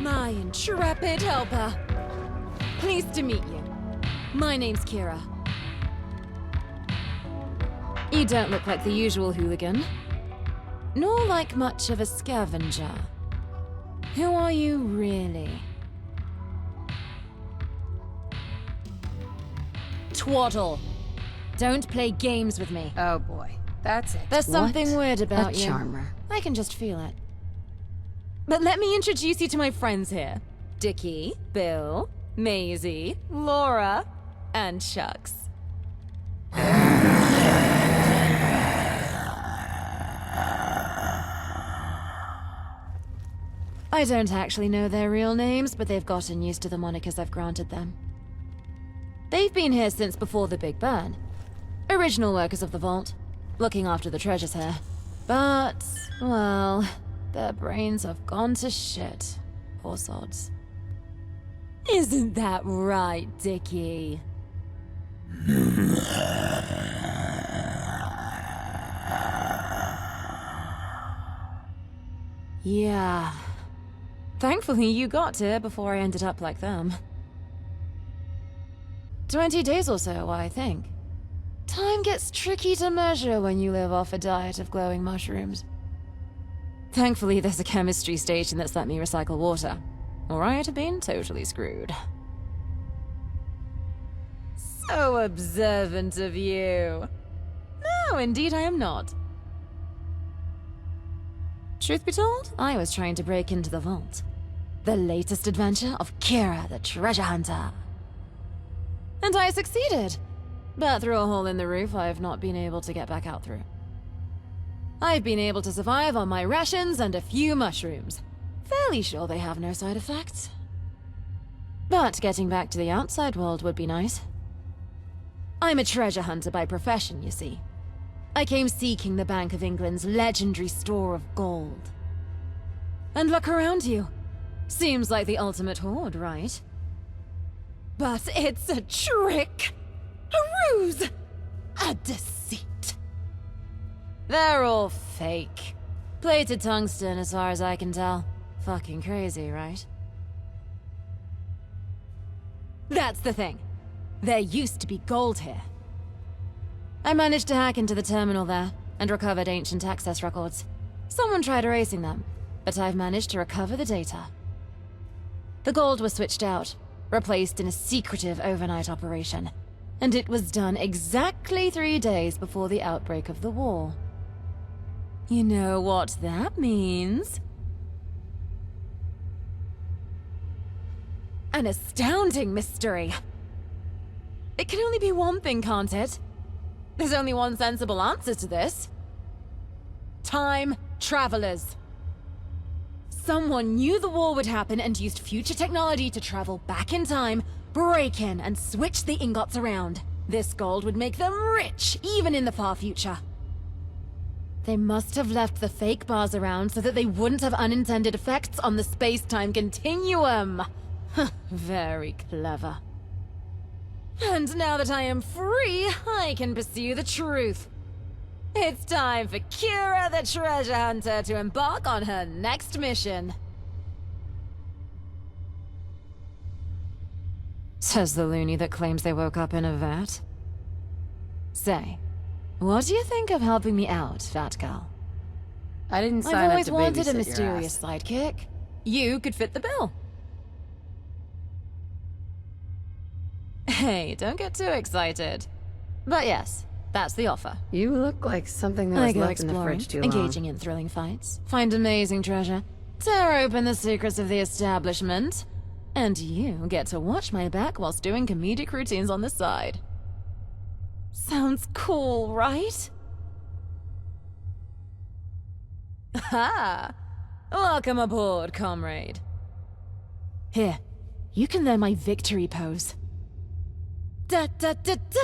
My intrepid helper. Pleased to meet you. My name's Kiera. You don't look like the usual hooligan, nor like much of a scavenger. Who are you really? Twaddle. Don't play games with me. Oh boy, that's it. There's something weird about you. A charmer. I can just feel it. But let me introduce you to my friends here. Dickie, Bill, Maisie, Laura, and Chucks. I don't actually know their real names, but they've gotten used to the monikers I've granted them. They've been here since before the Big Burn. Original workers of the vault, looking after the treasures here. But, well, their brains have gone to shit. Poor sods. Isn't that right, Dickie? Yeah. Thankfully, you got here before I ended up like them. 20 days or so, I think. Time gets tricky to measure when you live off a diet of glowing mushrooms. Thankfully, there's a chemistry station that's let me recycle water, or I'd have been totally screwed. So observant of you. No, indeed I am not. Truth be told, I was trying to break into the vault. The latest adventure of Kiera the Treasure Hunter. And I succeeded. But through a hole in the roof, I have not been able to get back out through. I've been able to survive on my rations and a few mushrooms. Fairly sure they have no side effects. But getting back to the outside world would be nice. I'm a treasure hunter by profession, you see. I came seeking the Bank of England's legendary store of gold. And look around you. Seems like the ultimate hoard, right? But it's a trick! A ruse! A deceit! They're all fake. Plated tungsten, as far as I can tell. Fucking crazy, right? That's the thing. There used to be gold here. I managed to hack into the terminal there, and recovered ancient access records. Someone tried erasing them, but I've managed to recover the data. The gold was switched out, replaced in a secretive overnight operation, and it was done exactly 3 days before the outbreak of the war. You know what that means? An astounding mystery. It can only be one thing, can't it? There's only one sensible answer to this. Time travelers. Someone knew the war would happen and used future technology to travel back in time, break in, and switch the ingots around. This gold would make them rich, even in the far future. They must have left the fake bars around so that they wouldn't have unintended effects on the space-time continuum. Very clever. And now that I am free, I can pursue the truth. It's time for Kiera the Treasure Hunter to embark on her next mission. Says the loony that claims they woke up in a vat. Say, what do you think of helping me out, fat girl? I didn't sign up to I've always wanted a babysit mysterious your ass. sidekick. You could fit the bill. Hey, don't get too excited. But yes, that's the offer. You look like something that I was go left in the exploring, fridge too long. engaging in thrilling fights, find amazing treasure, tear open the secrets of the establishment, and you get to watch my back whilst doing comedic routines on the side. Sounds cool, right? Ha! Welcome aboard, comrade. Here, you can learn my victory pose. Da da da da!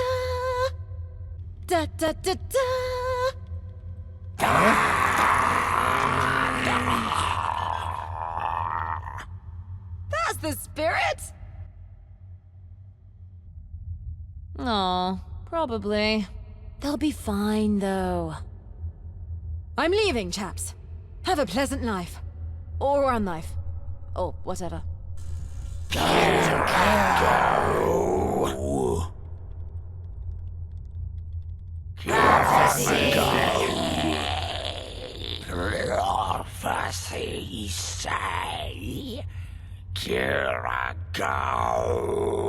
Da da da da! That's the spirit? Oh, probably. They'll be fine, though. I'm leaving, chaps. Have a pleasant life. Or run life. or whatever. Prophecy say, Kiera go.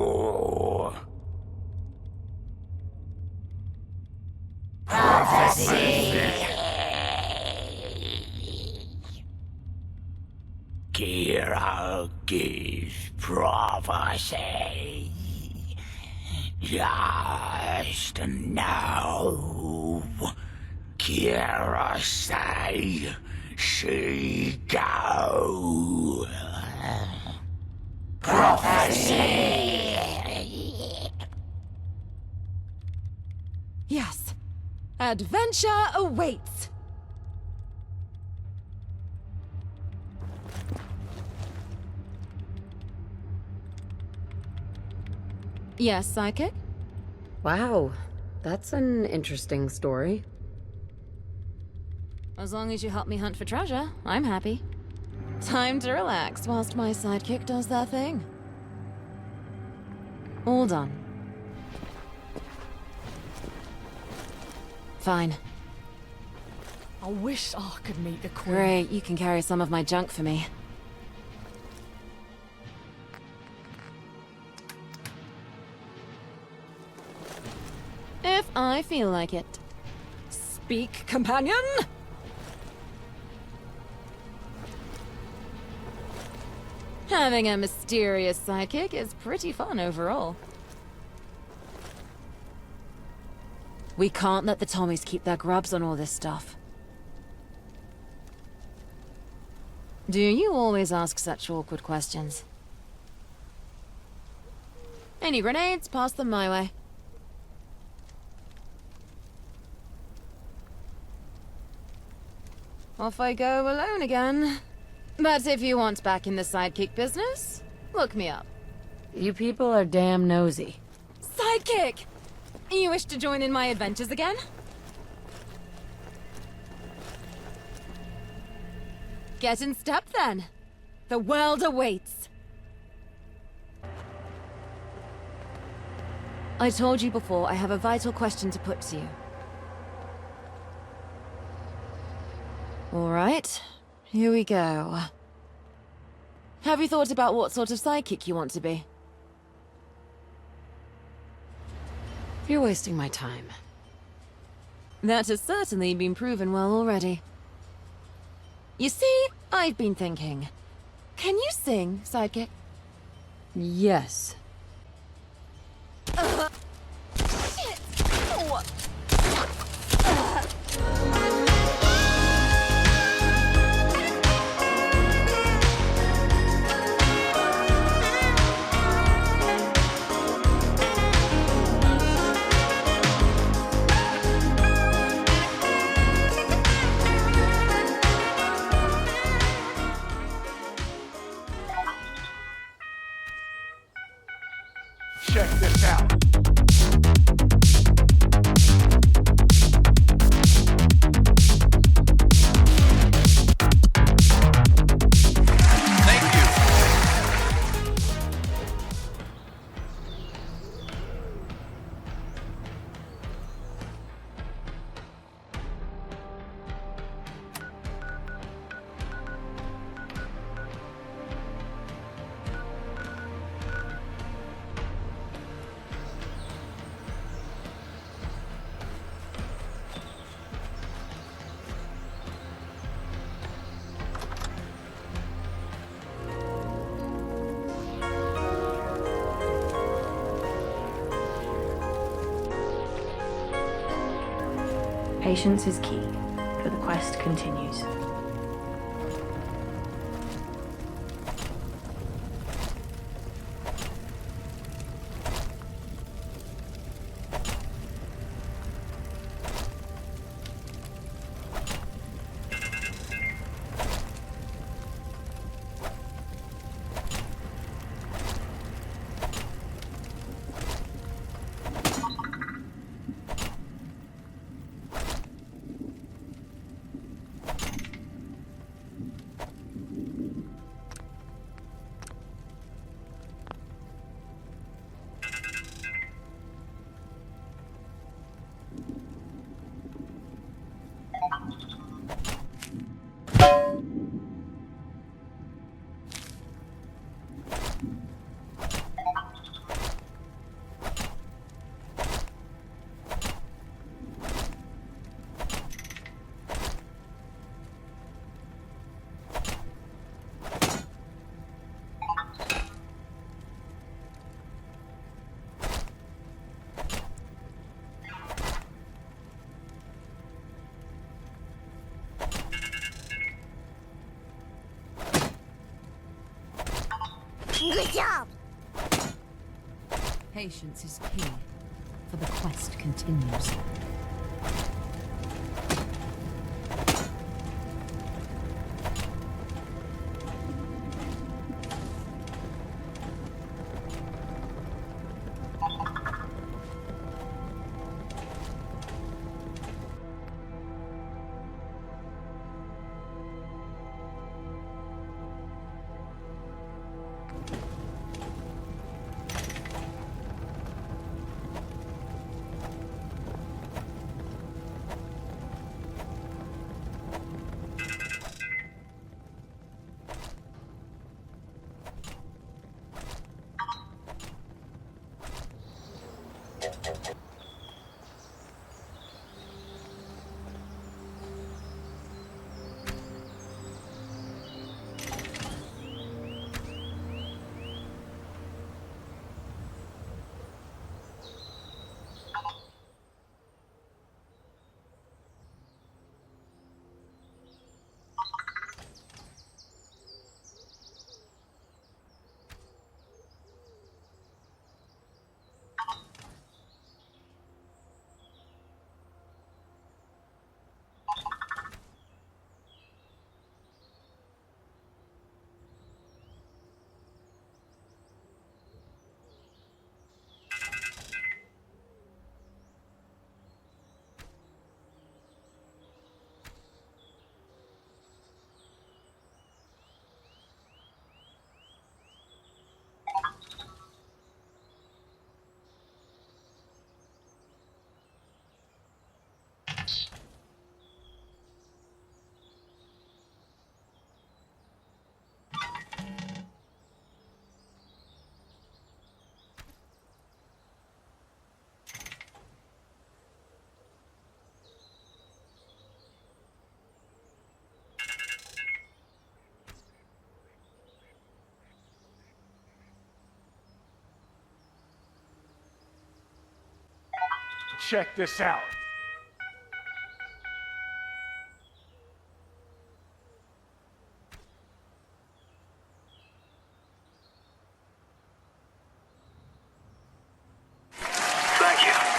Kiera gives prophecy. Just now, Kiera say she go. Prophecy. Yes. Adventure awaits. Yes, Psychic? Wow, that's an interesting story. As long as you help me hunt for treasure, I'm happy. Time to relax whilst my sidekick does their thing. All done. Fine. I wish I could meet the Queen. Great, you can carry some of my junk for me. If I feel like it. Speak, companion! Having a mysterious sidekick is pretty fun overall. We can't let the Tommies keep their grubs on all this stuff. Do you always ask such awkward questions? Any grenades? Pass them my way. Off I go alone again. But if you want back in the sidekick business, look me up. You people are damn nosy. Sidekick! You wish to join in my adventures again? Get in step then. The world awaits. I told you before, I have a vital question to put to you. All right, here we go. Have you thought about what sort of sidekick you want to be? You're wasting my time. That has certainly been proven well already. You see, I've been thinking. Can you sing, sidekick? Yes. Shit! Oh. Check this out. Thank you. Patience is key, for the quest continues. Good job! Patience is key, for the quest continues. Check this out. Thank you.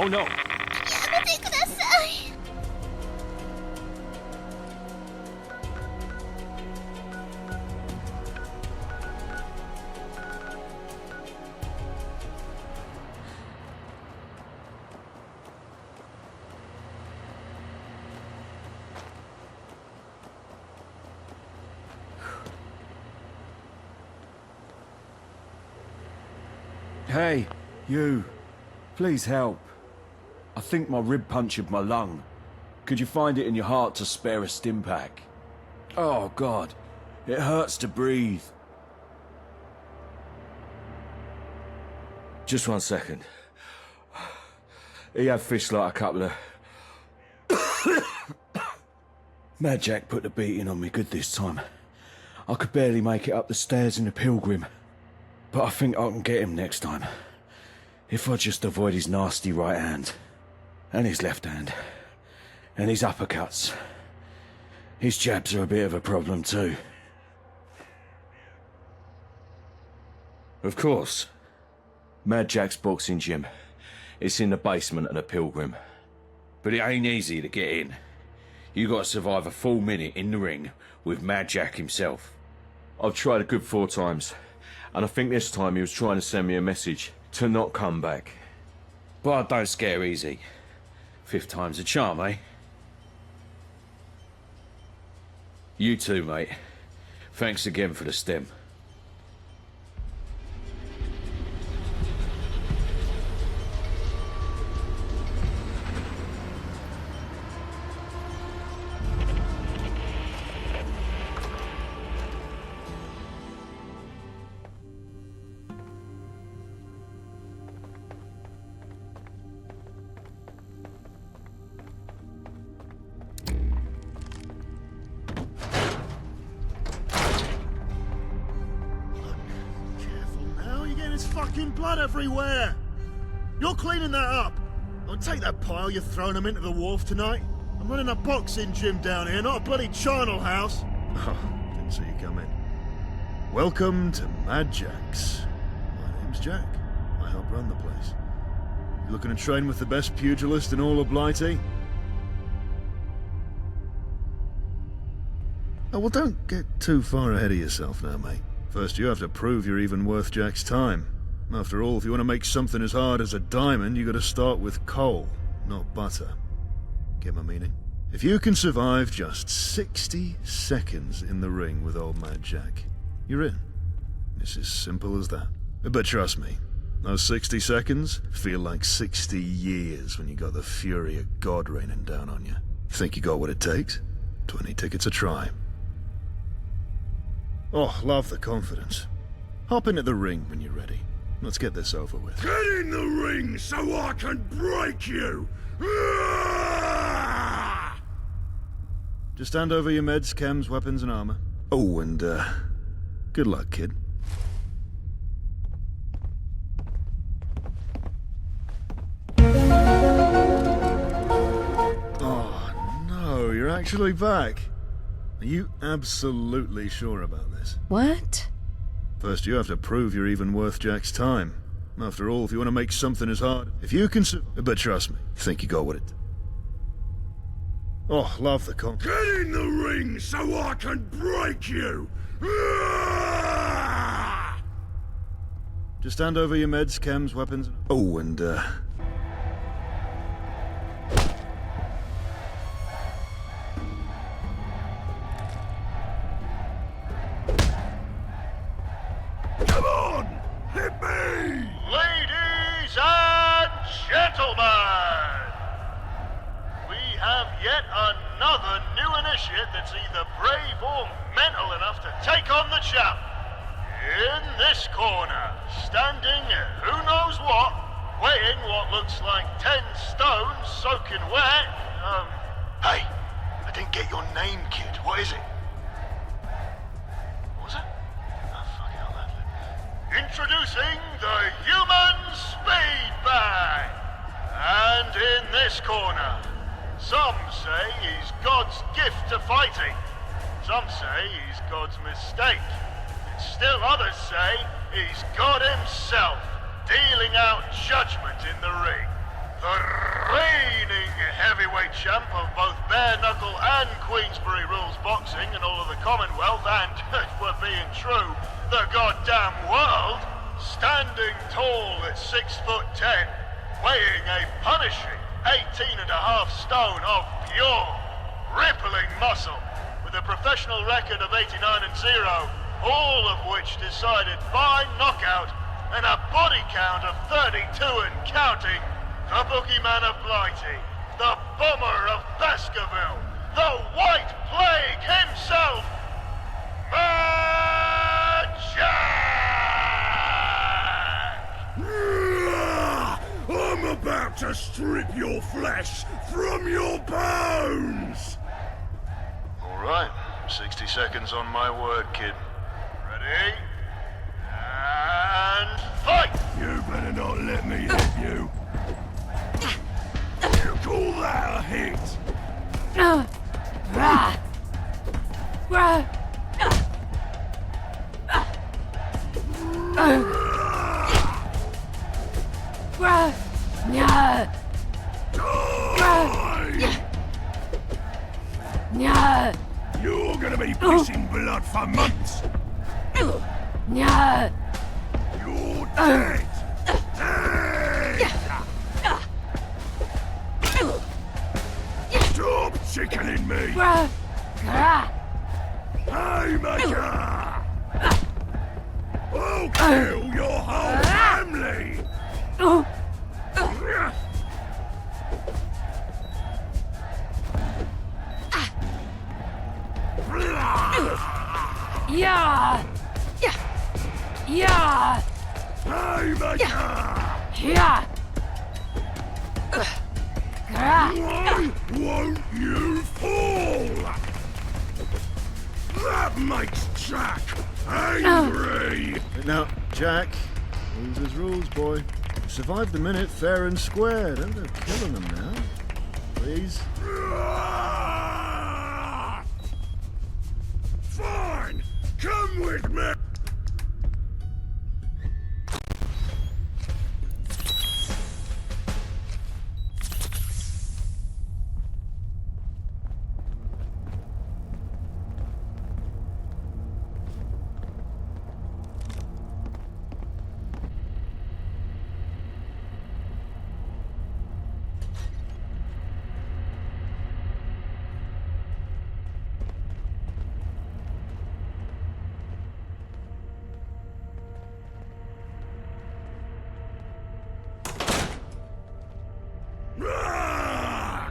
Oh no! Hey, you. Please help. I think my rib punctured my lung. Could you find it in your heart to spare a stim pack? Oh, God. It hurts to breathe. Just 1 second. He had fish like a couple of... Mad Jack put the beating on me good this time. I could barely make it up the stairs in the Pilgrim. But I think I can get him next time. If I just avoid his nasty right hand. And his left hand. And his uppercuts. His jabs are a bit of a problem too. Of course. Mad Jack's boxing gym. It's in the basement of the Pilgrim. But it ain't easy to get in. You gotta survive a full minute in the ring with Mad Jack himself. I've tried a good 4 times. And I think this time he was trying to send me a message to not come back. But I don't scare easy. 5th time's a charm, eh? You too, mate. Thanks again for the stem. Fucking blood everywhere! You're cleaning that up! Don't take that pile you're throwing them into the wharf tonight. I'm running a boxing gym down here, not a bloody charnel house. Oh, didn't see you come in. Welcome to Mad Jack's. My name's Jack. I help run the place. You looking to train with the best pugilist in all of Blighty? Oh, well, don't get too far ahead of yourself now, mate. First, you have to prove you're even worth Jack's time. After all, if you want to make something as hard as a diamond, you got to start with coal, not butter. Get my meaning? If you can survive just 60 seconds in the ring with old Mad Jack, you're in. It's as simple as that. But trust me, those 60 seconds feel like 60 years when you got the fury of God raining down on you. Think you got what it takes? 20 tickets a try. Oh, love the confidence. Hop into the ring when you're ready. Let's get this over with. Get in the ring so I can break you! Just hand over your meds, chems, weapons, and armor. Oh, and, good luck, kid. Oh, no, you're actually back. Are you absolutely sure about this? What? First, you have to prove you're even worth Jack's time. After all, if you want to make something as hard... If you can... But trust me, think you got what it... Oh, love the con... Get in the ring so I can break you! Just hand over your meds, chems, weapons... Oh, and, Come on! Hit me! Ladies and gentlemen, we have yet another new initiate that's either brave or mental enough to take on the champ. In this corner, standing who knows what, weighing what looks like 10 stones soaking wet, Hey, I didn't get your name, kid. What is it? What was it? Oh, fuck it, I'll have it. Introducing the Human Speed Bag! And in this corner, some say he's God's gift to fighting. Some say he's God's mistake. And still others say he's God himself, dealing out judgment in the ring. The reigning heavyweight champ of both bare knuckle and Queensberry rules boxing in all of the Commonwealth and, if we're being true, the goddamn world, standing tall at 6'10", weighing a punishing 18.5 stone of pure, rippling muscle, with a professional record of 89-0, all of which decided by knockout and a body count of 32 and counting, the boogeyman of Blighty, the bomber of Baskerville, the White Plague himself, Mad Jack! I'm about to strip your flesh from your bones! Alright, 60 seconds on my word, kid. Ready? And fight! You better not let me hit you. You call that a hit? You're gonna be pissing blood for months. You're dead. Stop chickening me. Haymaker! I'll kill your whole family. Why won't you fall? That makes Jack angry. Now, Jack, rules is rules, boy. You survived the minute fair and square. Don't go killing them now. Please. Fine, come with me.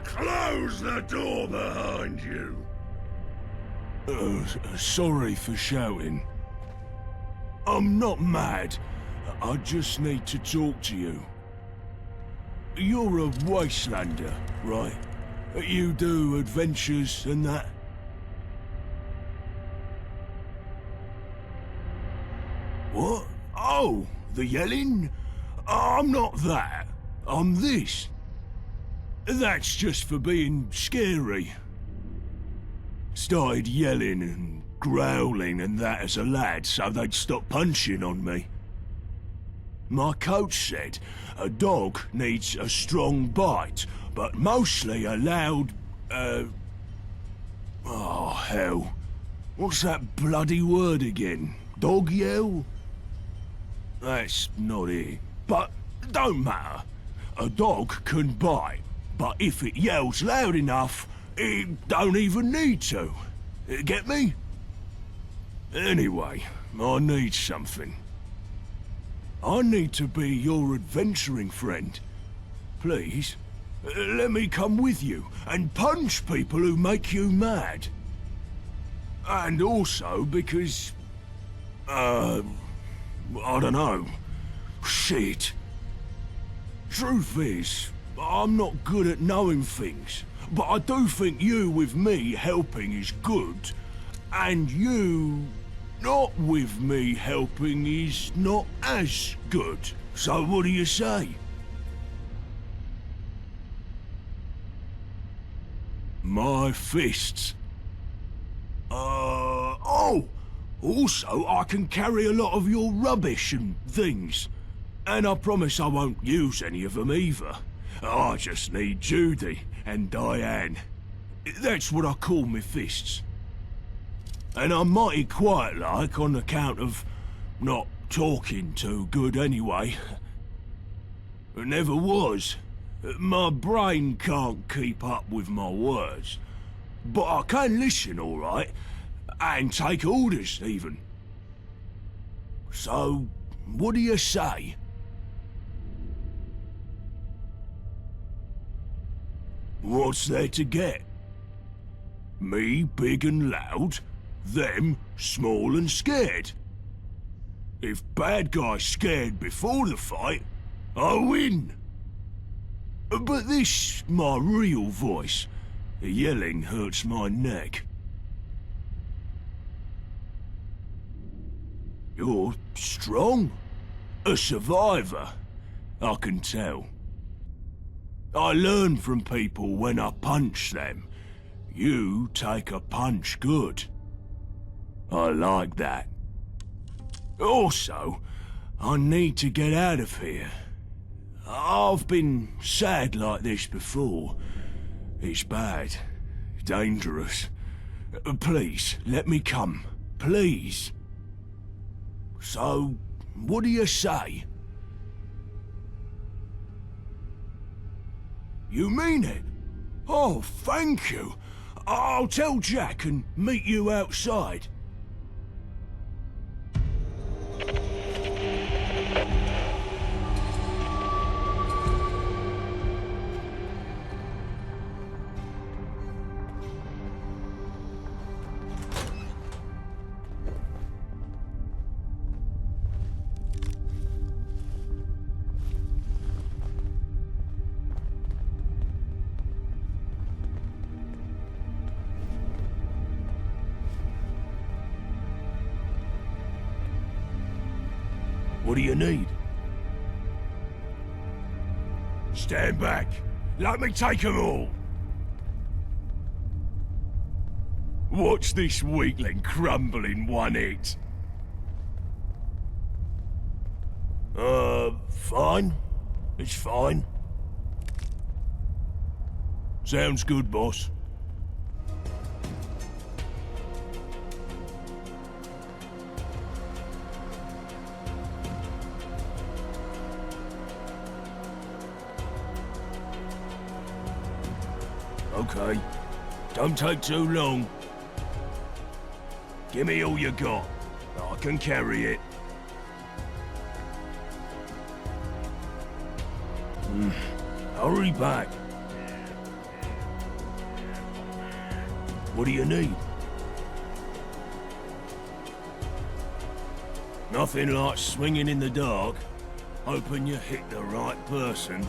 Close the door behind you. Sorry for shouting. I'm not mad. I just need to talk to you. You're a wastelander, right? You do adventures and that? What? Oh, the yelling? I'm not that. I'm this. That's just for being scary. Started yelling and growling and that as a lad so they'd stop punching on me. My coach said a dog needs a strong bite, but mostly a loud, oh hell. What's that bloody word again? Dog yell? That's not it. But don't matter. A dog can bite, but if it yells loud enough, it don't even need to. Get me? Anyway, I need something. I need to be your adventuring friend. Please, let me come with you and punch people who make you mad. And also because... I don't know. Shit. Truth is, I'm not good at knowing things, but I do think you with me helping is good, and you not with me helping is not as good. So what do you say? My fists. Oh! Also, I can carry a lot of your rubbish and things. And I promise I won't use any of them either. I just need Judy and Diane. That's what I call me fists. And I'm mighty quiet like on account of not talking too good anyway. I never was. My brain can't keep up with my words. But I can listen all right, and take orders even. So, what do you say? What's there to get? Me big and loud, them small and scared. If bad guy's scared before the fight, I win. But this, my real voice, yelling hurts my neck. You're strong. A survivor, I can tell. I learn from people when I punch them. You take a punch good. I like that. Also, I need to get out of here. I've been sad like this before. It's bad. Dangerous. Please, let me come. Please. So, what do you say? You mean it? Oh, thank you. I'll tell Jack and meet you outside. What do you need? Stand back. Let me take them all. Watch this weakling crumble in one hit. Fine. It's fine. Sounds good, boss. Okay. Don't take too long. Give me all you got. I can carry it. Hurry back. What do you need? Nothing like swinging in the dark, hoping you hit the right person.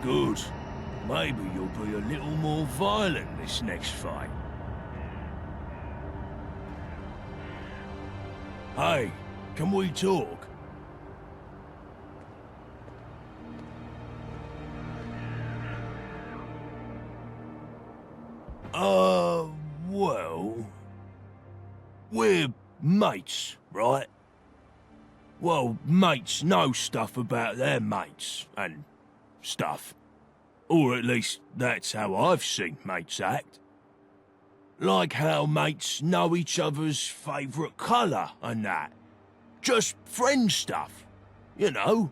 Good. Maybe you'll be a little more violent this next fight. Hey, can we talk? Well... We're mates, right? Well, mates know stuff about their mates, and stuff. Or at least that's how I've seen mates act. Like how mates know each other's favourite colour and that. Just friend stuff, you know.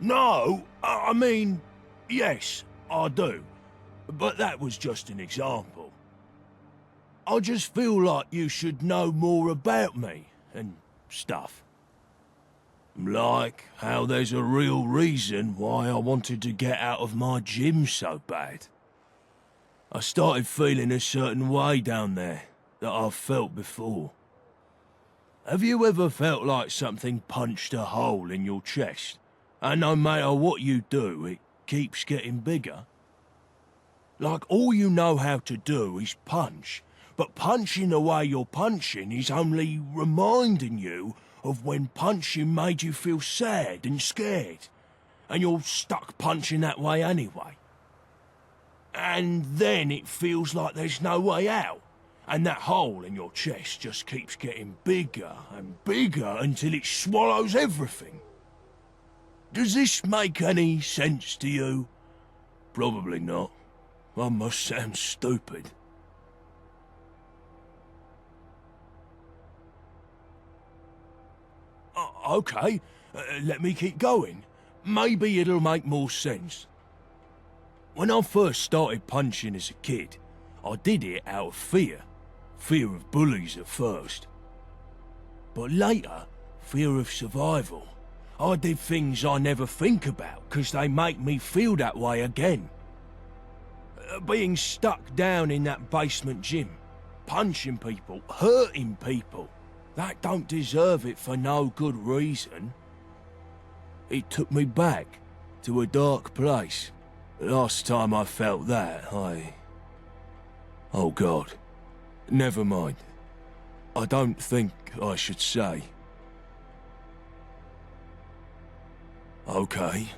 No, I mean, yes, I do. But that was just an example. I just feel like you should know more about me and stuff. Like how there's a real reason why I wanted to get out of my gym so bad. I started feeling a certain way down there that I've felt before. Have you ever felt like something punched a hole in your chest, and no matter what you do, it keeps getting bigger? Like all you know how to do is punch, but punching the way you're punching is only reminding you of when punching made you feel sad and scared. and you're stuck punching that way anyway. And then it feels like there's no way out, and that hole in your chest just keeps getting bigger and bigger until it swallows everything. Does this make any sense to you? Probably not. I must sound stupid. Okay, let me keep going. Maybe it'll make more sense. When I first started punching as a kid, I did it out of fear. Fear of bullies at first. But later, fear of survival. I did things I never think about, 'cause they make me feel that way again. Being stuck down in that basement gym, punching people, hurting people, that don't deserve it for no good reason. It took me back to a dark place. Last time I felt that, Oh God. Never mind. I don't think I should say. Okay,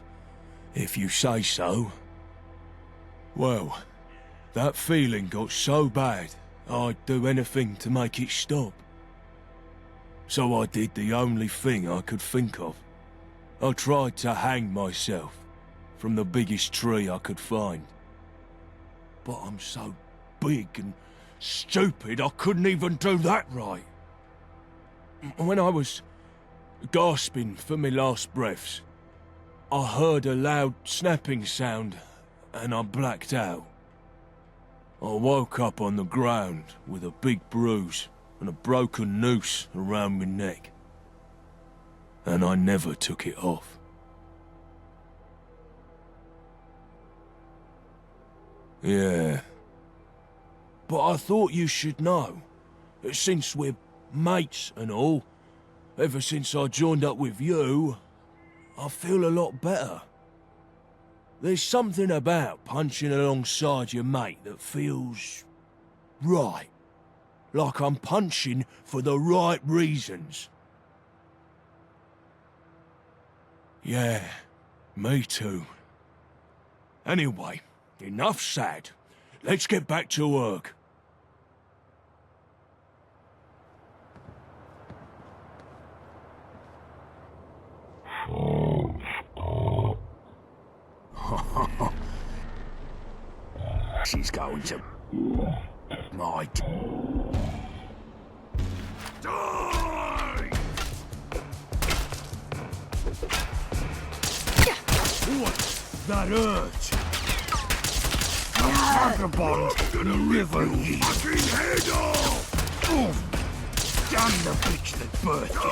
if you say so. Well, that feeling got so bad, I'd do anything to make it stop. So I did the only thing I could think of. I tried to hang myself from the biggest tree I could find. But I'm so big and stupid I couldn't even do that right. When I was gasping for my last breaths, I heard a loud snapping sound and I blacked out. I woke up on the ground with a big bruise and a broken noose around my neck. And I never took it off. Yeah. But I thought you should know. Since we're mates and all, ever since I joined up with you, I feel a lot better. There's something about punching alongside your mate that feels right. Like I'm punching for the right reasons. Yeah, me too. Anyway, enough sad. Let's get back to work. She's going to... Might. Die! What? That hurt. Vagabond, liver ye. Fucking head off! Oh, damn the bitch that birthed you.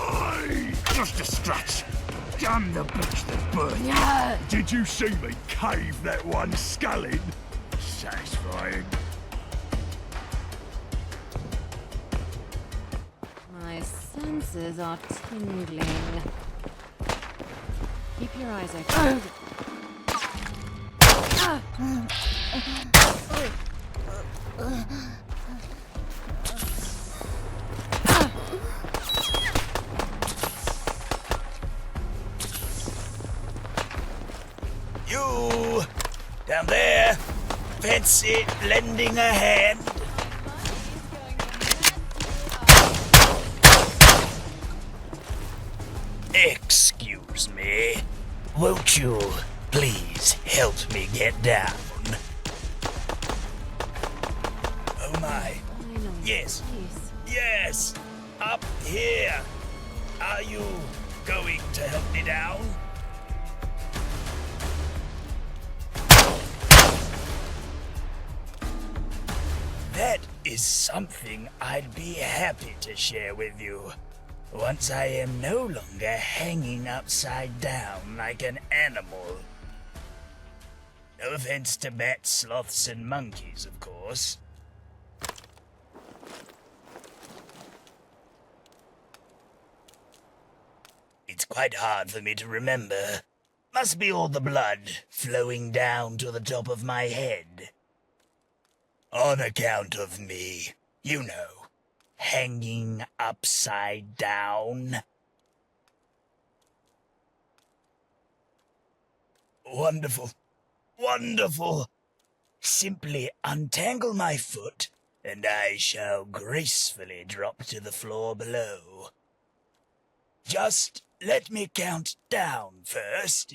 Die! Just a scratch. Damn the bitch that birthed you. Did you see me cave that one skull in? Satisfying. My senses are tingling. Keep your eyes open. You down there, fancy lending a hand? Excuse me, won't you please help me get down? Oh my, yes, yes, up here. Are you going to help me down? That is something I'd be happy to share with you. Once I am no longer hanging upside down like an animal. No offense to bats, sloths, and monkeys, of course. It's quite hard for me to remember. Must be all the blood flowing down to the top of my head. On account of me, you know, hanging upside down. Wonderful. Wonderful. Simply untangle my foot, and I shall gracefully drop to the floor below. Just let me count down first.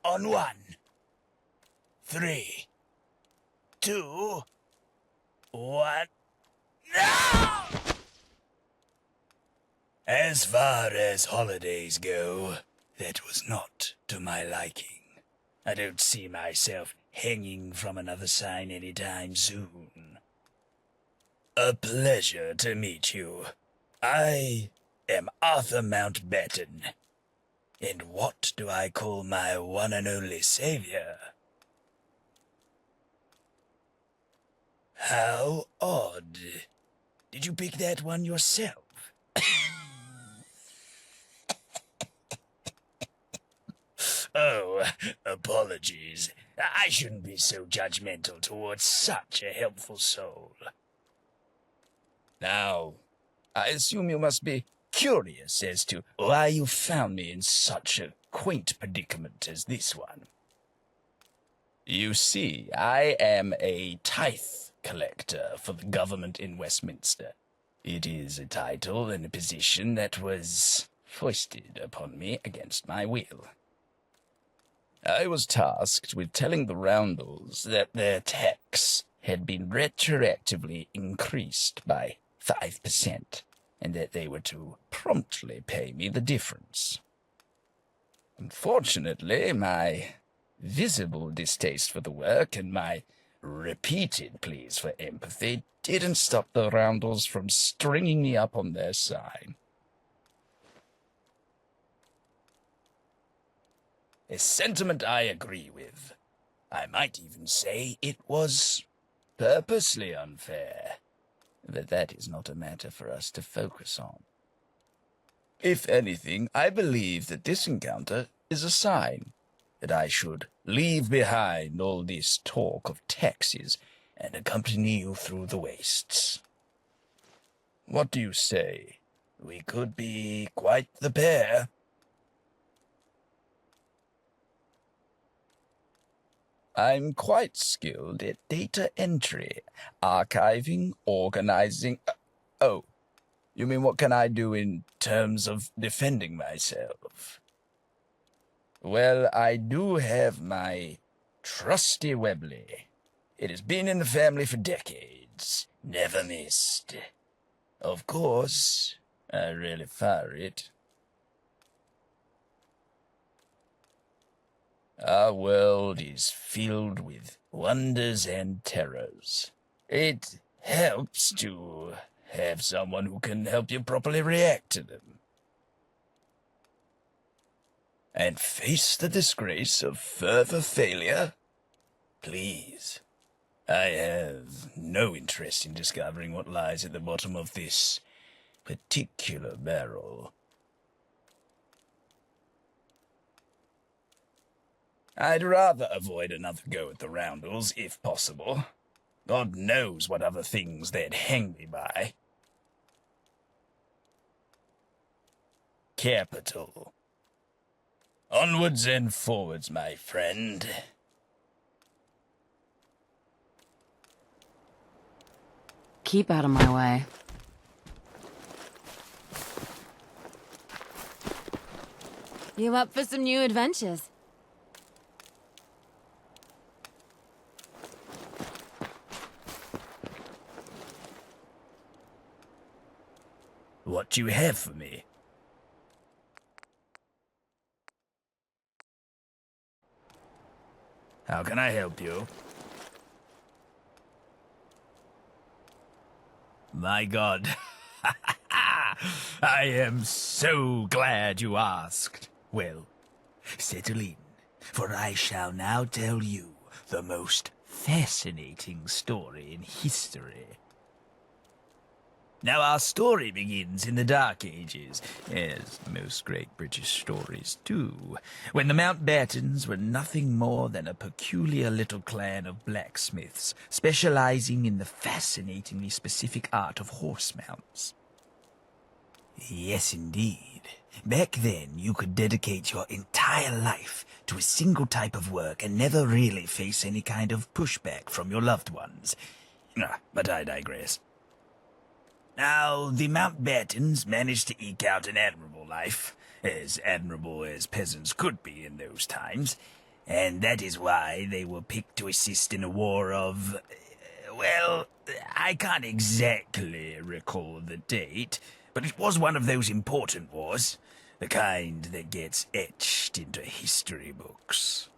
On 1, 3, 2, 1. No! As far as holidays go, that was not to my liking. I don't see myself hanging from another sign anytime soon. A pleasure to meet you. I am Arthur Mountbatten. And what do I call my one and only savior? How odd. Did you pick that one yourself? Oh, apologies. I shouldn't be so judgmental towards such a helpful soul. Now, I assume you must be curious as to why you found me in such a quaint predicament as this one. You see, I am a tithe collector for the government in Westminster. It is a title and a position that was foisted upon me against my will. I was tasked with telling the Roundels that their tax had been retroactively increased by 5%, and that they were to promptly pay me the difference. Unfortunately, my visible distaste for the work and my repeated pleas for empathy didn't stop the Roundels from stringing me up on their side. A sentiment I agree with. I might even say it was purposely unfair, but that is not a matter for us to focus on. If anything, I believe that this encounter is a sign that I should leave behind all this talk of taxes and accompany you through the wastes. What do you say? We could be quite the pair. I'm quite skilled at data entry, archiving, organizing. Oh, you mean what can I do in terms of defending myself? Well, I do have my trusty Webley. It has been in the family for decades, never missed. Of course, I really fire it. Our world is filled with wonders and terrors. It helps to have someone who can help you properly react to them. And face the disgrace of further failure? Please. I have no interest in discovering what lies at the bottom of this particular barrel. I'd rather avoid another go at the Roundels, if possible. God knows what other things they'd hang me by. Capital. Onwards and forwards, my friend. Keep out of my way. You up for some new adventures? What do you have for me? How can I help you? My God. I am so glad you asked. Well, settle in, for I shall now tell you the most fascinating story in history. Now, our story begins in the Dark Ages, as most great British stories do, when the Mountbattens were nothing more than a peculiar little clan of blacksmiths, specializing in the fascinatingly specific art of horse mounts. Yes, indeed. Back then, you could dedicate your entire life to a single type of work and never really face any kind of pushback from your loved ones. But I digress. Now, the Mountbattens managed to eke out an admirable life, as admirable as peasants could be in those times, and that is why they were picked to assist in a war of... well, I can't exactly recall the date, but it was one of those important wars, the kind that gets etched into history books.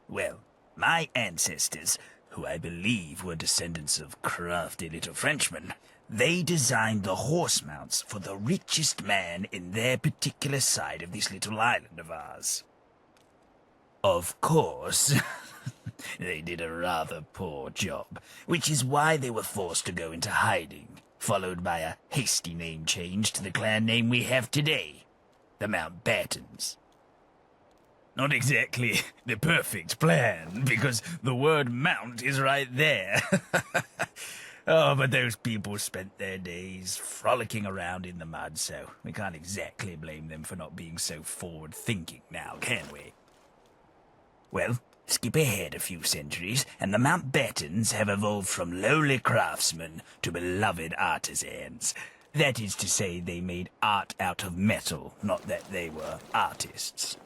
Well, my ancestors, who I believe were descendants of crafty little Frenchmen, they designed the horse mounts for the richest man in their particular side of this little island of ours. Of course, they did a rather poor job, which is why they were forced to go into hiding, followed by a hasty name change to the clan name we have today, the Mountbattens. Not exactly the perfect plan, because the word mount is right there. Oh, but those people spent their days frolicking around in the mud, so we can't exactly blame them for not being so forward-thinking now, can we? Well, skip ahead a few centuries, and the Mountbattens have evolved from lowly craftsmen to beloved artisans. That is to say, they made art out of metal, not that they were artists.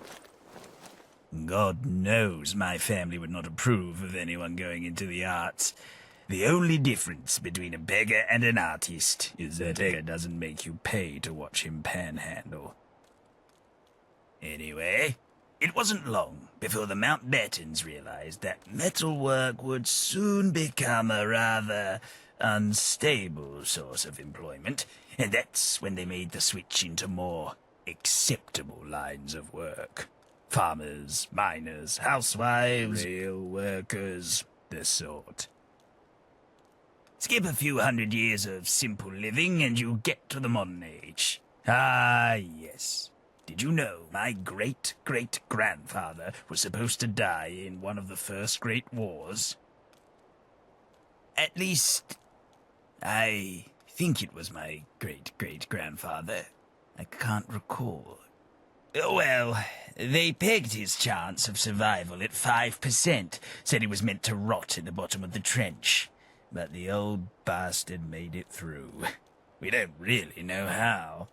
God knows my family would not approve of anyone going into the arts. The only difference between a beggar and an artist is that a beggar doesn't make you pay to watch him panhandle. Anyway, it wasn't long before the Mountbattens realized that metalwork would soon become a rather unstable source of employment, and that's when they made the switch into more acceptable lines of work. Farmers, miners, housewives, rail workers, the sort. Skip a few hundred years of simple living and you get to the modern age. Ah, yes. Did you know my great-great-grandfather was supposed to die in one of the first great wars? At least, I think it was my great-great-grandfather. I can't recall. Well, they pegged his chance of survival at 5%, said he was meant to rot at the bottom of the trench. But the old bastard made it through. We don't really know how.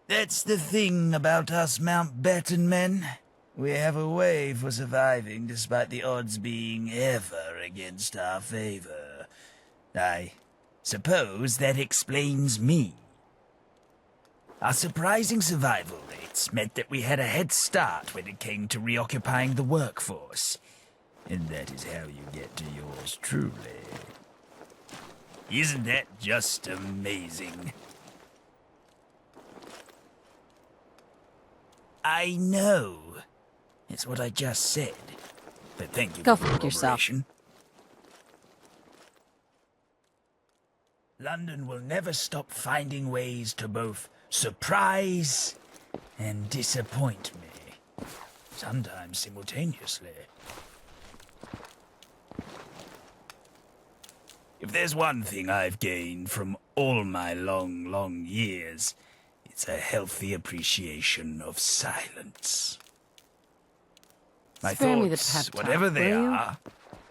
That's the thing about us Mountbatten men. We have a way for surviving despite the odds being ever against our favor. I suppose that explains me. Our surprising survival rates meant that we had a head start when it came to reoccupying the workforce. And that is how you get to yours truly. Isn't that just amazing? I know. It's what I just said. But thank you Go for the fuck yourself. cooperation. London will never stop finding ways to both surprise and disappoint me. Sometimes simultaneously. If there's one thing I've gained from all my long years, it's a healthy appreciation of silence. My Spare me the thoughts, pep talk, whatever they will you? are,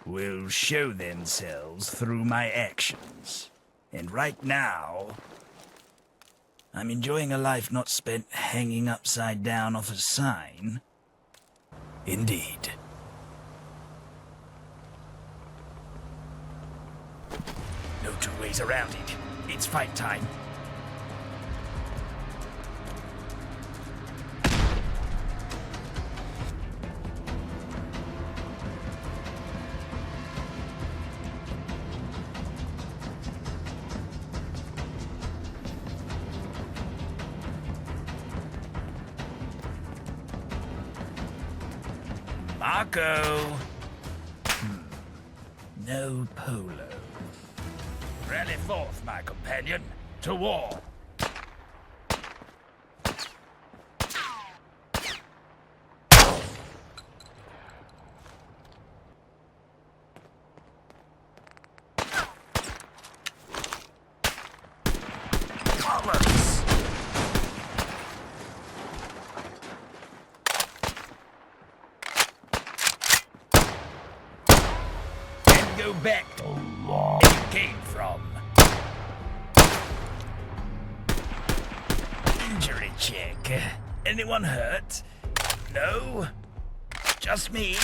will show themselves through my actions. And right now, I'm enjoying a life not spent hanging upside down off a sign. Indeed. No two ways around it. It's fight time. Marco! No polo. Rally forth, my companion, to war! Bollocks! go back to where you came from. Injury check. Anyone hurt? No? Just me?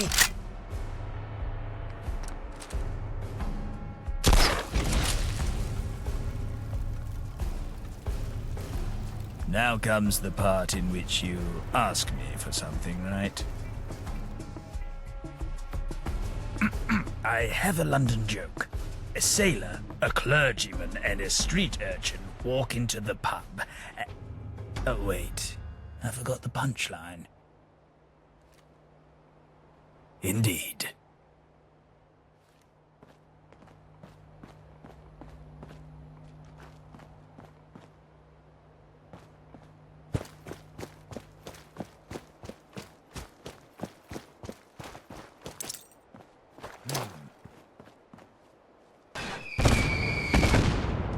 Now comes the part in which you ask me for something, right? I have a London joke. A sailor, a clergyman, and a street urchin walk into the pub. Oh, wait. I forgot the punchline. Indeed.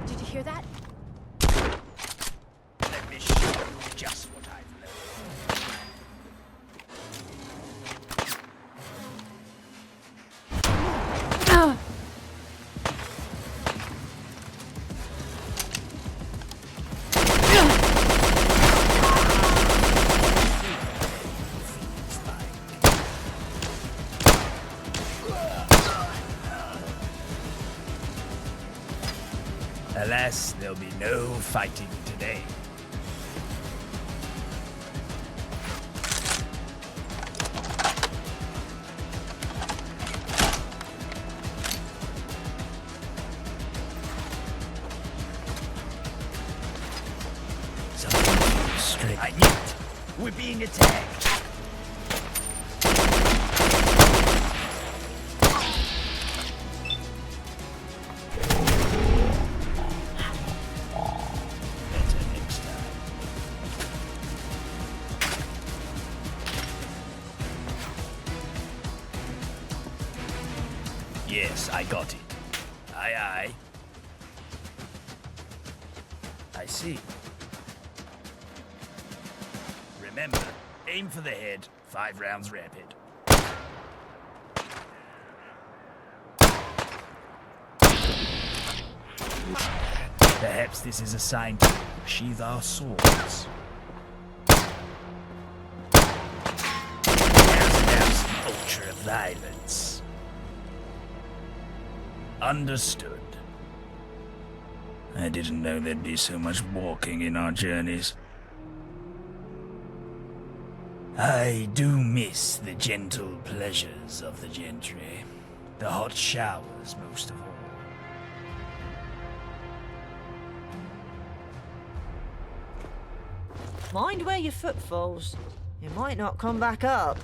Did you hear that? Let me show you just what I've learned. Alas, there'll be no fighting today. Something feels strange. I knew it. We're being attacked. Better next time. Yes, I got it. Aye, aye. I see. Remember, aim for the head, 5 rounds rapid. Perhaps this is a sign to sheathe our swords. Now's enough some ultra-violence. Understood. I didn't know there'd be so much walking in our journeys. I do miss the gentle pleasures of the gentry. The hot showers, most of all. Mind where your foot falls. You might not come back up.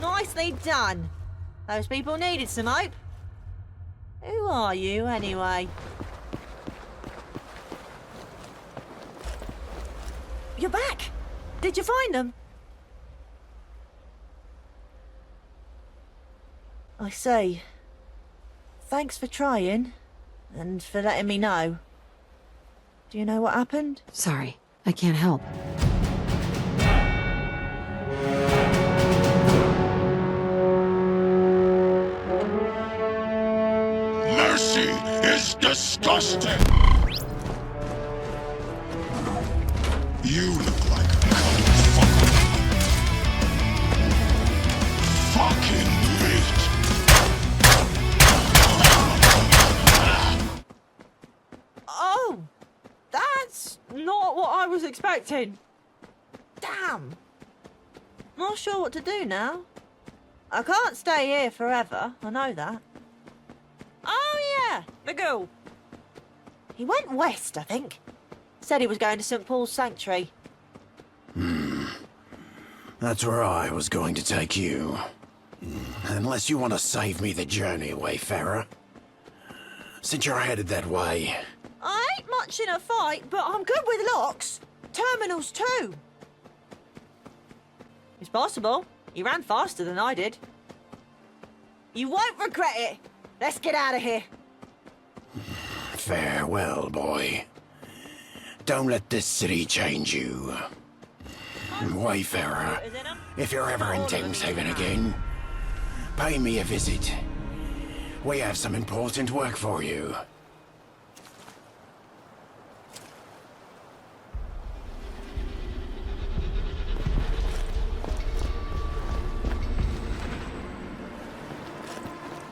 Nicely done. Those people needed some hope. Who are you, anyway? You're back! Did you find them? I say, thanks for trying, and for letting me know. Do you know what happened? Sorry, I can't help. Mercy is disgusting! You look like a fucker. Fucking meat! Oh! That's not what I was expecting. Damn. Not sure what to do now. I can't stay here forever, I know that. Oh yeah, the Ghoul. He went west, I think. Said he was going to St. Paul's Sanctuary. That's where I was going to take you. Unless you want to save me the journey, Wayfarer. Since you're headed that way. I ain't much in a fight, but I'm good with locks. Terminals too. It's possible. You ran faster than I did. You won't regret it. Let's get out of here. Farewell, boy. Don't let this city change you. Wayfarer, If you're ever in TeamFOLON again, pay me a visit. We have some important work for you.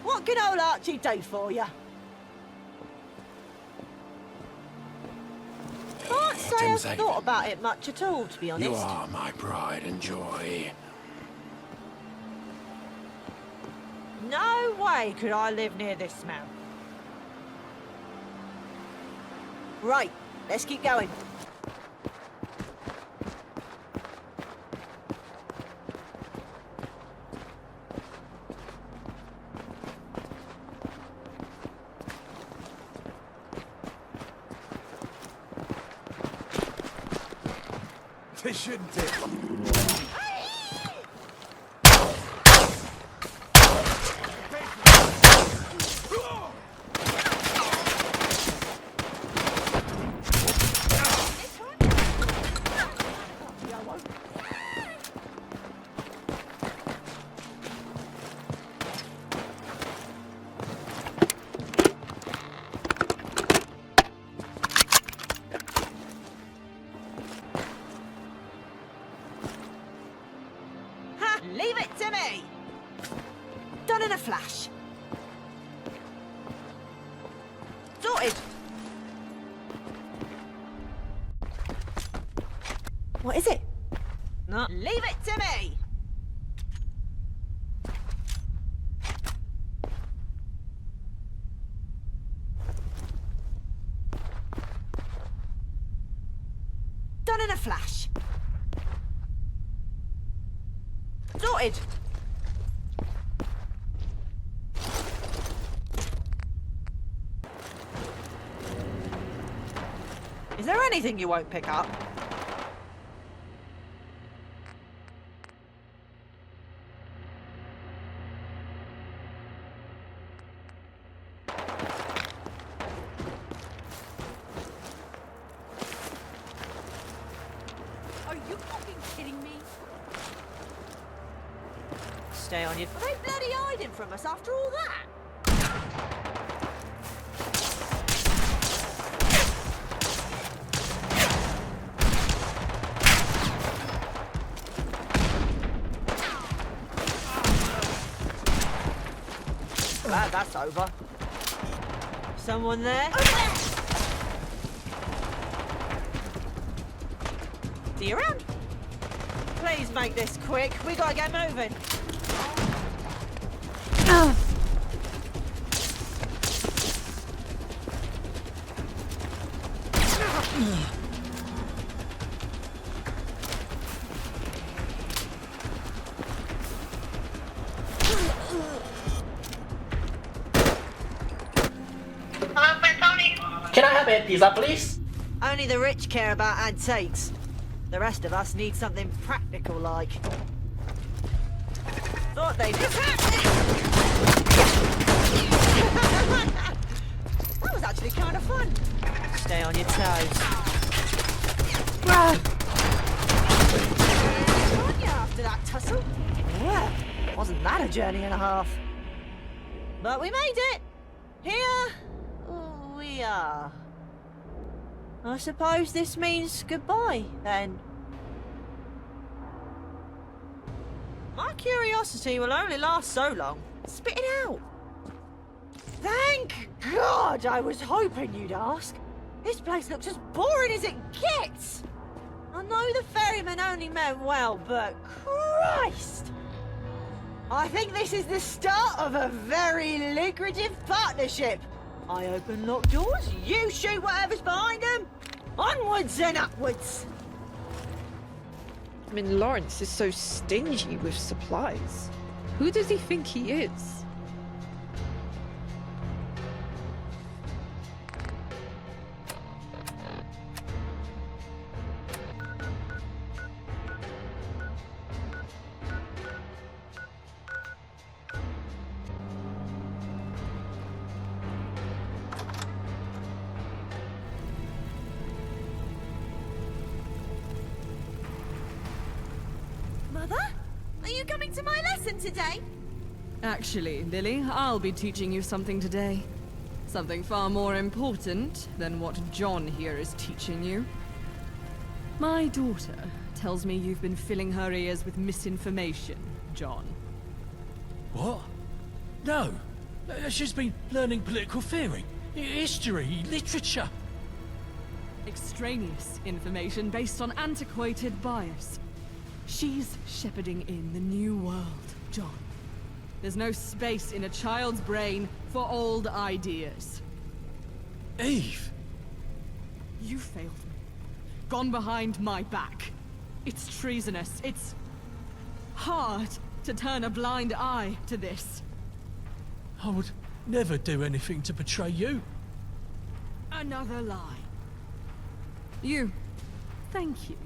What can old Archie do for you? Can't say I've thought about it much at all, to be honest. You are my pride and joy. No way could I live near this smell. Right, let's keep going. Shouldn't it? Leave it to me! Done in a flash. Sorted! What is it? No. Leave it to me! Done in a flash. Sorted! Is there anything you won't pick up? Are you fucking kidding me? Stay on your... Are they bloody hiding from us after all that? Glad that's over. Someone there? Are you around? Please make this quick. We gotta get moving. Can I have a pizza, please? Only the rich care about antiques. The rest of us need something practical like. Thought they'd... That was actually kind of fun. Stay on your toes. Aren't you after that tussle? Yeah, wasn't that a journey and a half? But we made it. Here we are. I suppose this means goodbye, then. My curiosity will only last so long. Spit it out. Thank God! I was hoping you'd ask. This place looks as boring as it gets. I know the ferryman only meant well, but Christ! I think this is the start of a very lucrative partnership. I open locked doors, you shoot whatever's behind them. Onwards and upwards. I mean, Lawrence is so stingy with supplies. Who does he think he is? Mother? to my lesson today? Actually, Lily, I'll be teaching you something today. Something far more important than what John here is teaching you. My daughter tells me you've been filling her ears with misinformation, John. What? No. She's been learning political theory, history, literature. Extraneous information based on antiquated bias. She's shepherding in the new world, John. There's no space in a child's brain for old ideas. Eve! You failed me. Gone behind my back. It's treasonous. It's hard to turn a blind eye to this. I would never do anything to betray you. Another lie. You. Thank you.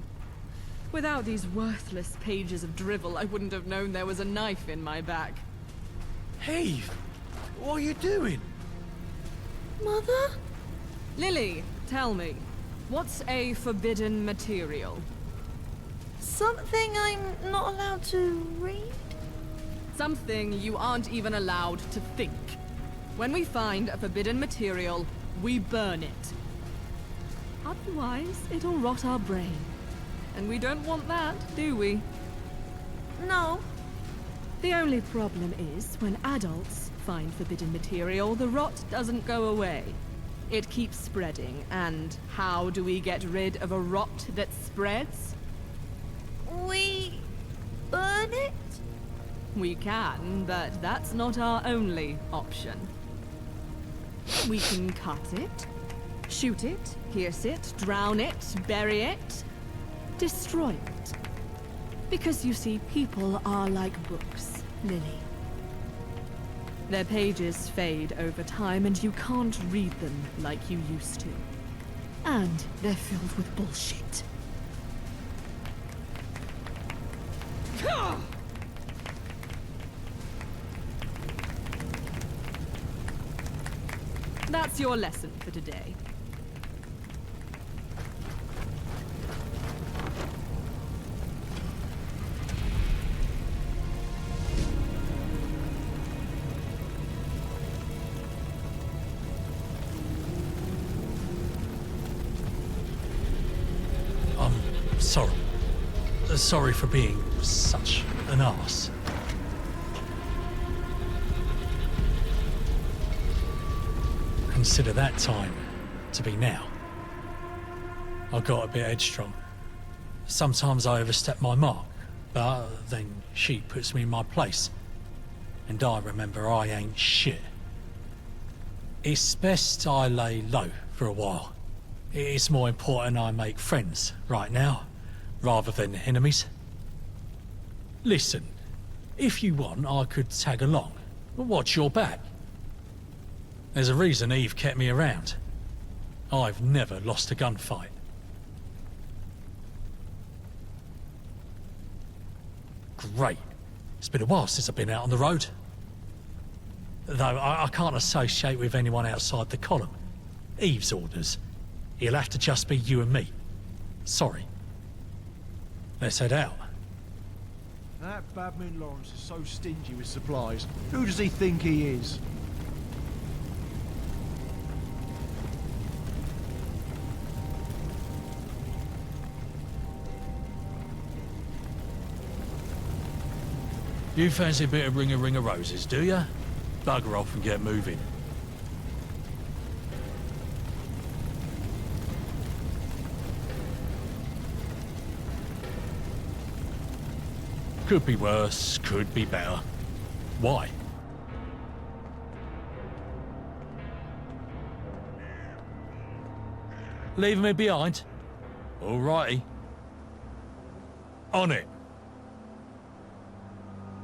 Without these worthless pages of drivel, I wouldn't have known there was a knife in my back. Eve! What are you doing? Mother? Lily, tell me, what's a forbidden material? Something I'm not allowed to read? Something you aren't even allowed to think. When we find a forbidden material, we burn it. Otherwise, it'll rot our brain. And we don't want that, do we? No. The only problem is, when adults find forbidden material, the rot doesn't go away. It keeps spreading, and how do we get rid of a rot that spreads? We burn it? We can, but that's not our only option. We can cut it, shoot it, pierce it, drown it, bury it, destroy it. Because you see, people are like books, Lily. Their pages fade over time and you can't read them like you used to. And they're filled with bullshit. That's your lesson for today. Sorry. Sorry for being such an arse. Consider that time to be now. I got a bit headstrong. Sometimes I overstep my mark, but then she puts me in my place. And I remember I ain't shit. It's best I lay low for a while. It's more important I make friends right now, rather than enemies. Listen, if you want, I could tag along, but watch your back. There's a reason Eve kept me around. I've never lost a gunfight. Great. It's been a while since I've been out on the road. Though I can't associate with anyone outside the column. Eve's orders. It'll have to just be you and me. Sorry. Let's head out. That Badman Lawrence is so stingy with supplies. Who does he think he is? You fancy a bit of ring of roses, do ya? Bugger off and get moving. Could be worse, could be better. Why? Leaving me behind? Alrighty. On it.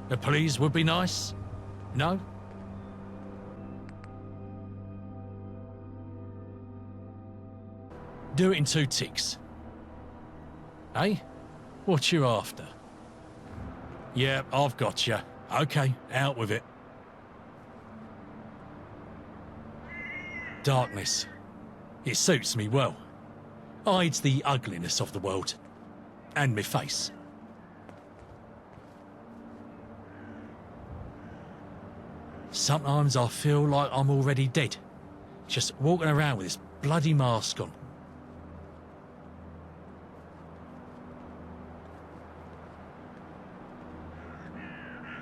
The police would be nice? No? Do it in 2 ticks. Hey? What you after? Yeah, I've got you. Okay, out with it. Darkness. It suits me well. Hides the ugliness of the world. And me face. Sometimes I feel like I'm already dead, just walking around with this bloody mask on.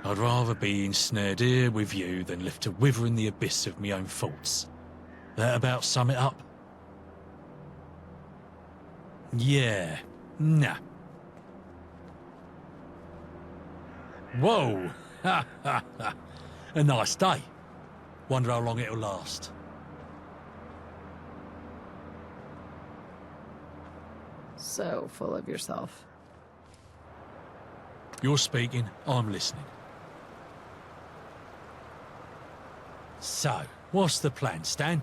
I'd rather be ensnared here with you than left to wither in the abyss of my own thoughts. That about sum it up? Yeah, nah. Whoa! Ha ha ha! A nice day. Wonder how long it'll last. So full of yourself. You're speaking, I'm listening. So, what's the plan, Stan?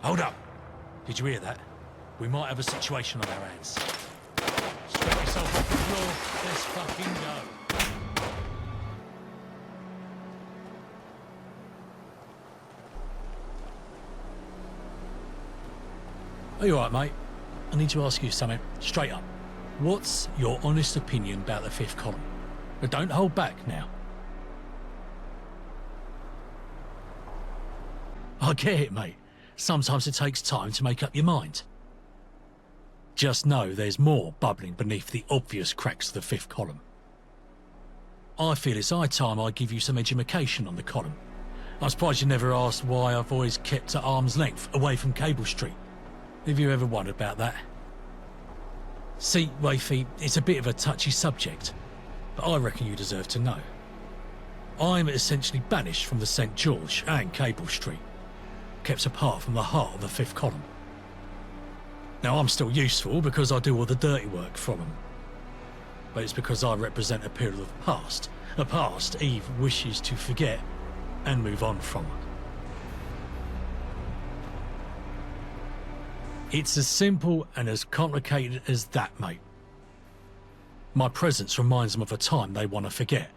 Hold up! Did you hear that? We might have a situation on our hands. Strap yourself off the floor, let's fucking go. Are you alright, mate? I need to ask you something, straight up. What's your honest opinion about the fifth column? But don't hold back now. I get it, mate. Sometimes it takes time to make up your mind. Just know there's more bubbling beneath the obvious cracks of the fifth column. I feel it's high time I give you some education on the column. I'm surprised you never asked why I've always kept at arm's length away from Cable Street. Have you ever wondered about that? See, Wafy, it's a bit of a touchy subject, but I reckon you deserve to know. I'm essentially banished from the St. George and Cable Street, kept apart from the heart of the fifth column. Now, I'm still useful because I do all the dirty work for them, but it's because I represent a period of the past, a past Eve wishes to forget and move on from. It's as simple and as complicated as that, mate. My presence reminds them of a time they want to forget,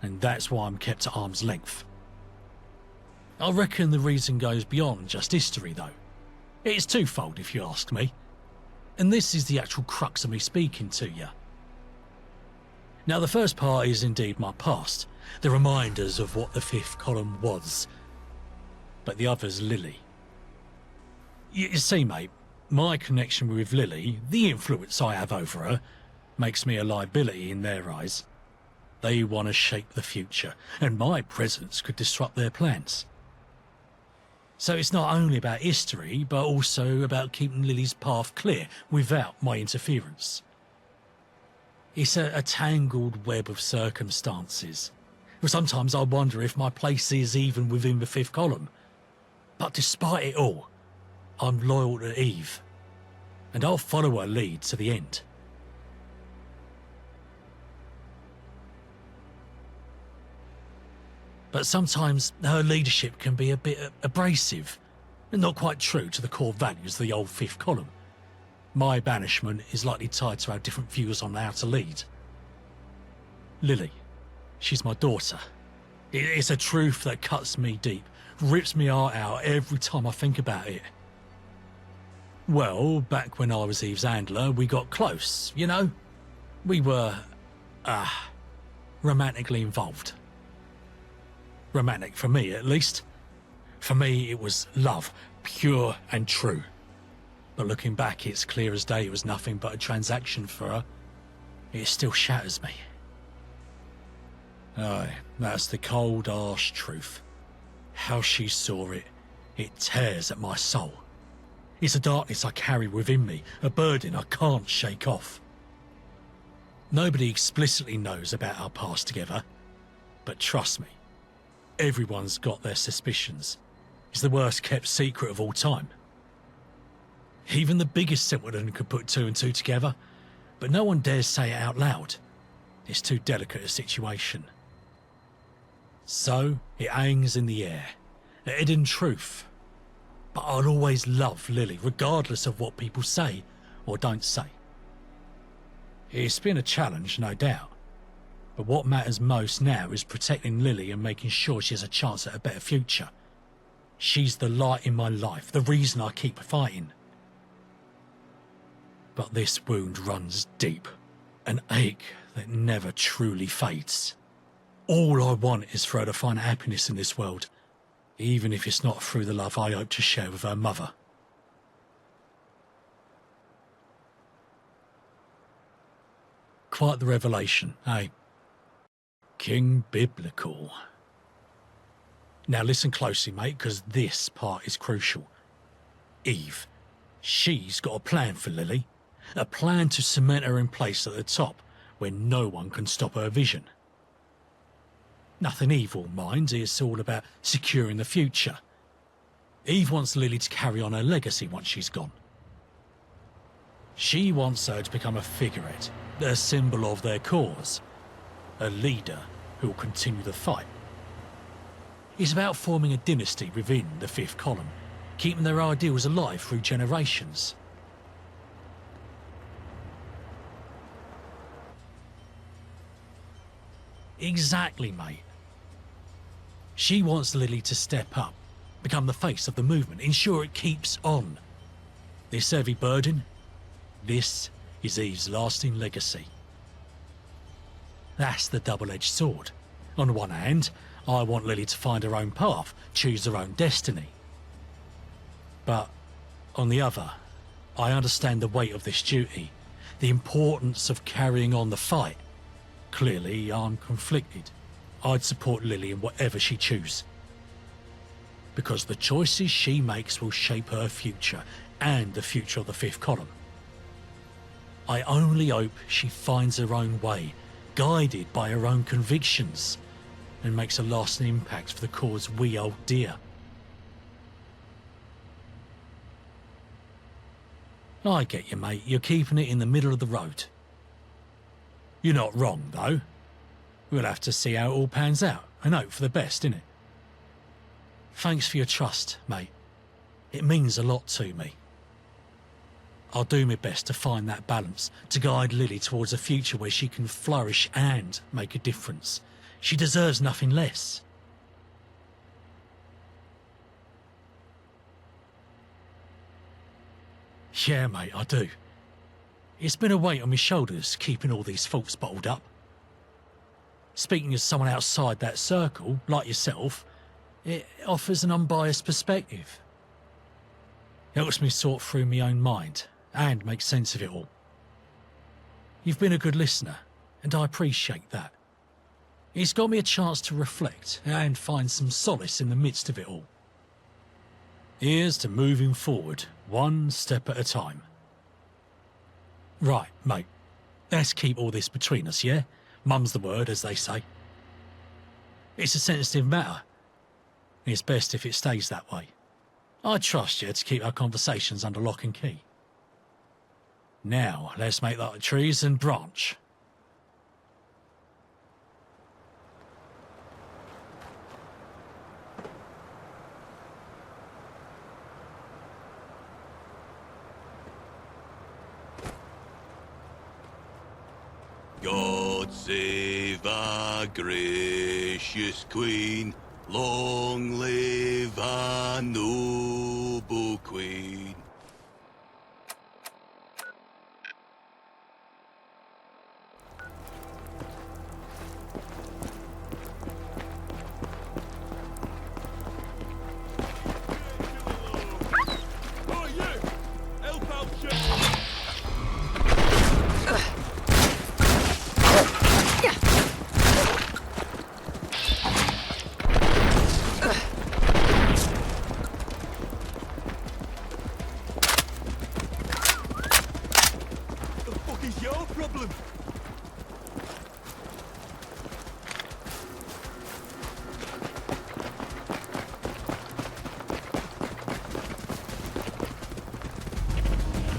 and that's why I'm kept at arm's length. I reckon the reason goes beyond just history, though. It's twofold, if you ask me. And this is the actual crux of me speaking to you. Now, the first part is indeed my past, the reminders of what the fifth column was. But the other's Lily. You see, mate, my connection with Lily, the influence I have over her, makes me a liability in their eyes. They want to shape the future, and my presence could disrupt their plans. So it's not only about history, but also about keeping Lily's path clear without my interference. It's a tangled web of circumstances. Sometimes I wonder if my place is even within the fifth column. But despite it all, I'm loyal to Eve, and I'll follow her lead to the end. But sometimes her leadership can be a bit abrasive, and not quite true to the core values of the old fifth column. My banishment is likely tied to our different views on how to lead. Lily, she's my daughter. It's a truth that cuts me deep, rips me heart out every time I think about it. Well, back when I was Eve's handler, we got close, you know? We were, romantically involved. Romantic for me, at least. For me, it was love, pure and true. But looking back, it's clear as day it was nothing but a transaction for her. It still shatters me. Aye, that's the cold, harsh truth. How she saw it, it tears at my soul. It's a darkness I carry within me, a burden I can't shake off. Nobody explicitly knows about our past together, but trust me, everyone's got their suspicions. It's the worst kept secret of all time. Even the biggest simpleton could put two and two together, but no one dares say it out loud. It's too delicate a situation. So, it hangs in the air, a hidden truth. But I'll always love Lily, regardless of what people say or don't say. It's been a challenge, no doubt. But what matters most now is protecting Lily and making sure she has a chance at a better future. She's the light in my life, the reason I keep fighting. But this wound runs deep, an ache that never truly fades. All I want is for her to find happiness in this world, even if it's not through the love I hope to share with her mother. Quite the revelation, eh? King Biblical. Now listen closely, mate, because this part is crucial. Eve, she's got a plan for Lily. A plan to cement her in place at the top, where no one can stop her vision. Nothing evil, mind, it's all about securing the future. Eve wants Lily to carry on her legacy once she's gone. She wants her to become a figurehead, a symbol of their cause. A leader who will continue the fight. It's about forming a dynasty within the fifth column, keeping their ideals alive through generations. Exactly, mate. She wants Lily to step up, become the face of the movement, ensure it keeps on. This heavy burden, this is Eve's lasting legacy. That's the double-edged sword. On the one hand, I want Lily to find her own path, choose her own destiny. But on the other, I understand the weight of this duty, the importance of carrying on the fight. Clearly, I'm conflicted. I'd support Lily in whatever she chooses. Because the choices she makes will shape her future and the future of the fifth column. I only hope she finds her own way, guided by her own convictions, and makes a lasting impact for the cause we hold dear. I get you, mate. You're keeping it in the middle of the road. You're not wrong, though. We'll have to see how it all pans out and hope for the best, innit? Thanks for your trust, mate. It means a lot to me. I'll do my best to find that balance, to guide Lily towards a future where she can flourish and make a difference. She deserves nothing less. Yeah, mate, I do. It's been a weight on my shoulders, keeping all these thoughts bottled up. Speaking as someone outside that circle, like yourself, it offers an unbiased perspective. It helps me sort through my own mind and make sense of it all. You've been a good listener, and I appreciate that. It's got me a chance to reflect and find some solace in the midst of it all. Here's to moving forward, one step at a time. Right, mate. Let's keep all this between us, yeah? Mum's the word, as they say. It's a sensitive matter. It's best if it stays that way. I trust you to keep our conversations under lock and key. Now, let's make like the trees and branch. God save our gracious Queen, long live our noble Queen. Oh, you! Help out, Churchill!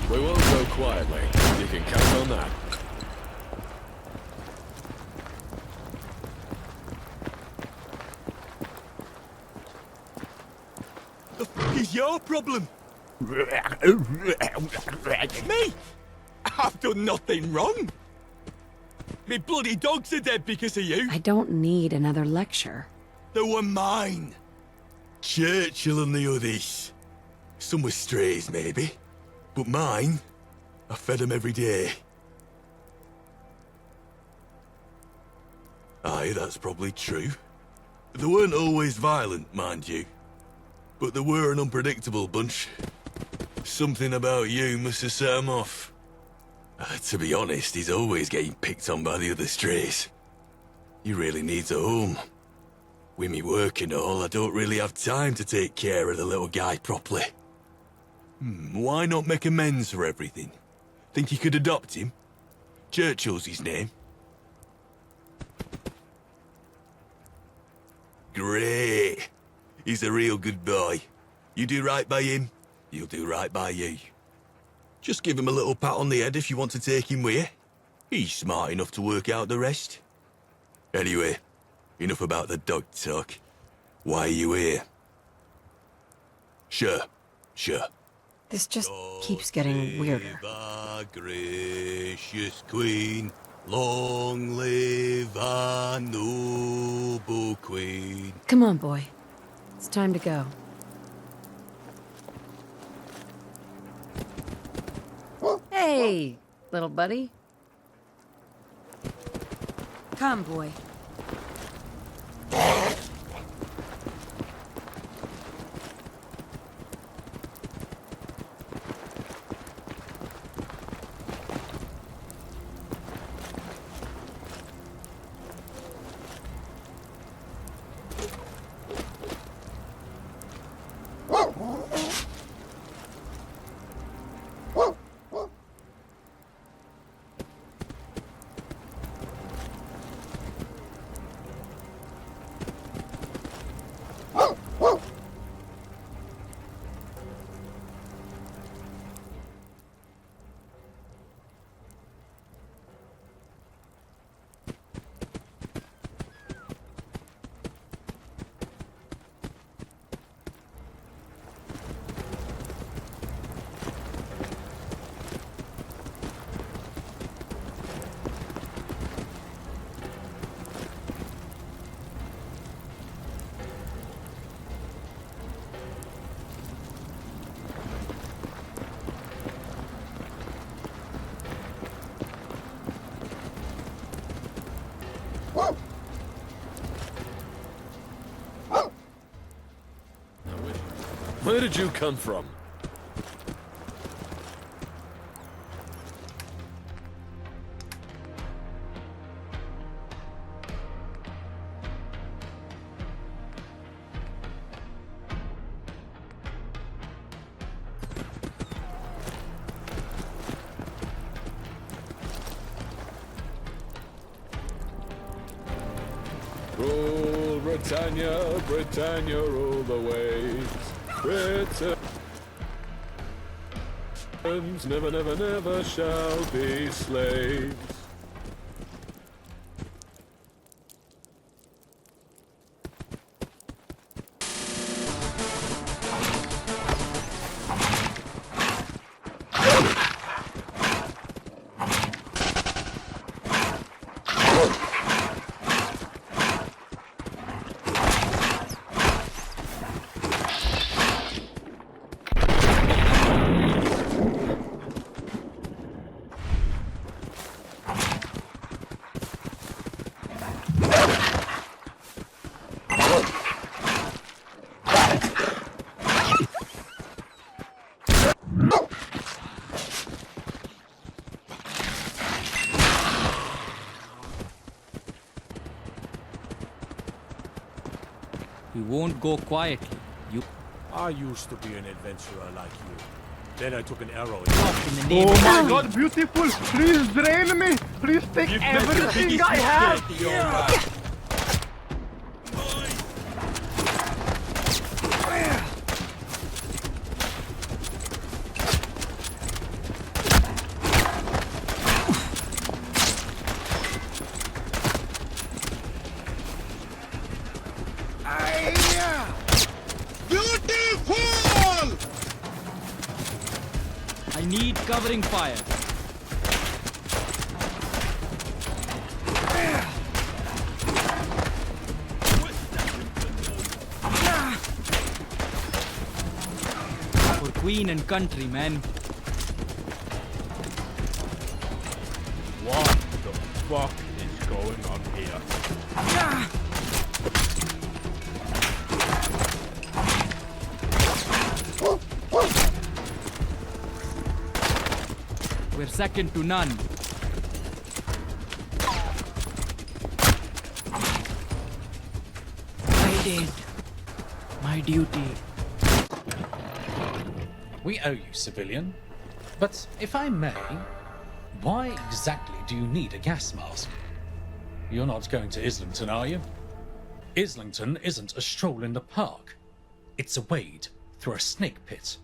We won't go quietly. You can count on that. The fuck is your problem? Me? I've done nothing wrong. Me bloody dogs are dead because of you. I don't need another lecture. They were mine. Churchill and the others. Some were strays, maybe. But mine, I fed them every day. Aye, that's probably true. They weren't always violent, mind you. But they were an unpredictable bunch. Something about you must have set him off. To be honest, he's always getting picked on by the other strays. He really needs a home. With me work and all, I don't really have time to take care of the little guy properly. Why not make amends for everything? Think you could adopt him? Churchill's his name. Great. He's a real good boy. You do right by him, he'll do right by you. Just give him a little pat on the head if you want to take him with you. He's smart enough to work out the rest. Anyway, enough about the dog talk. Why are you here? Sure. This just keeps getting weirder. Our gracious queen, long live our noble queen. Come on, boy. It's time to go. Hey, little buddy. Come, boy. Where did you come from? Rule Britannia, Britannia, rule the waves. Britons never, never, never shall be slaves. We won't go quietly. I used to be an adventurer like you. Then I took an arrow. Oh my god, beautiful! Please drain me! Please take everything I have! I need covering fire. For queen and country, man. fuck is going on here? We're second to none. I did my duty. We owe you, civilian. But if I may, why exactly do you need a gas mask? You're not going to Islington, are you? Islington isn't a stroll in the park. It's a wade through a snake pit.